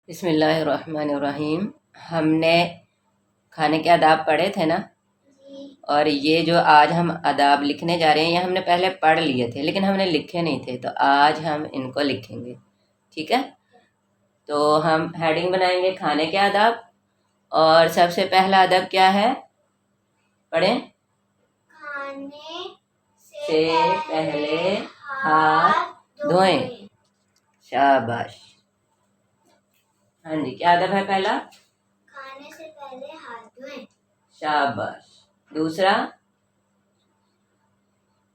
بسم اللہ الرحمن الرحیم۔ ہم نے کھانے کے آداب پڑھے تھے نا، اور یہ جو آج ہم آداب لکھنے جا رہے ہیں یہ ہم نے پہلے پڑھ لیے تھے لیکن ہم نے لکھے نہیں تھے، تو آج ہم ان کو لکھیں گے، ٹھیک ہے؟ تو ہم ہیڈنگ بنائیں گے کھانے کے آداب، اور سب سے پہلا ادب کیا ہے؟ پڑھیں۔ کھانے سے پہلے ہاتھ دھوئیں۔ شاباش۔ ہاں جی، کیا ادب ہے پہلا؟ کھانے سے پہلے ہاتھ دھوئیں۔ شاباش۔ دوسرا؟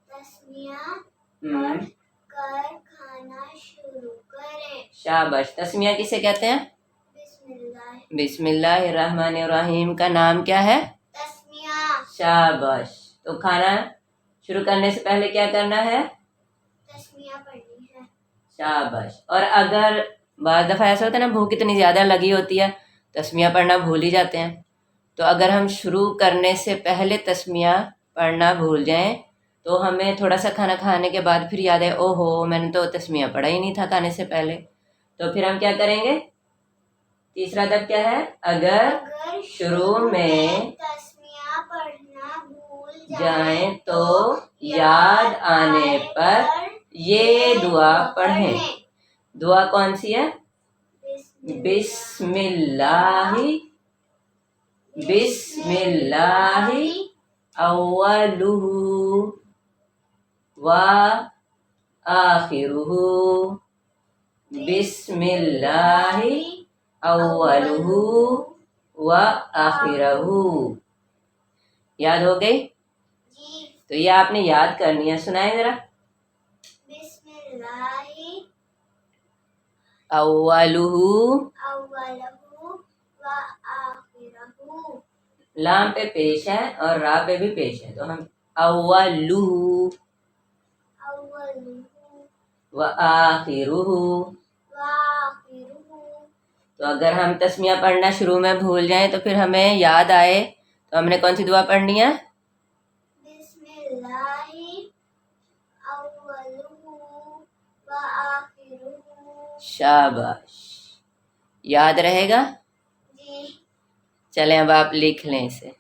تسمیہ پڑھ کر کھانا شروع کریں۔ شاباش۔ تسمیہ کسے کہتے ہیں؟ بسم اللہ الرحمن الرحیم کا نام کیا ہے؟ تسمیہ۔ شاباش۔ تو کھانا شروع کرنے سے پہلے کیا کرنا ہے؟ تسمیہ پڑھنی ہے۔ شاباش۔ اور اگر بعض دفعہ ایسا ہوتا ہے نا، بھوک اتنی زیادہ لگی ہوتی ہے، تسمیہ پڑھنا بھول ہی جاتے ہیں، تو اگر ہم شروع کرنے سے پہلے تسمیہ پڑھنا بھول جائیں تو ہمیں تھوڑا سا کھانا کھانے کے بعد پھر یاد ہے، او ہو میں نے تو تسمیہ پڑھا ہی نہیں تھا کھانے سے پہلے، تو پھر ہم کیا کریں گے؟ تیسرا ادب کیا ہے؟ اگر شروع میں تسمیہ پڑھنا بھول جائیں تو یاد آنے پر یہ دعا پڑھیں۔ دعا کون سی ہے؟ بسم اللہ، بسم اللہ اولہ و آخرہ، بسم اللہ اولہ و آخرہ۔ یاد ہو گئی؟ جی۔ تو یہ آپ نے یاد کرنی ہے، سنائیں ذرا۔ بسم اللہ اولہ اولہ و آخرہ۔ لام پہ پیش ہے اور را پہ بھی پیش ہے، تو ہم اولہ و آخرہ۔ تو اگر ہم تسمیہ پڑھنا شروع میں بھول جائیں تو پھر ہمیں یاد آئے تو ہم نے کون سی دعا پڑھنی ہے؟ بسم اللہ اولہ و آخرہ۔ شاباش۔ یاد رہے گا؟ جی۔ چلیں اب آپ لکھ لیں اسے۔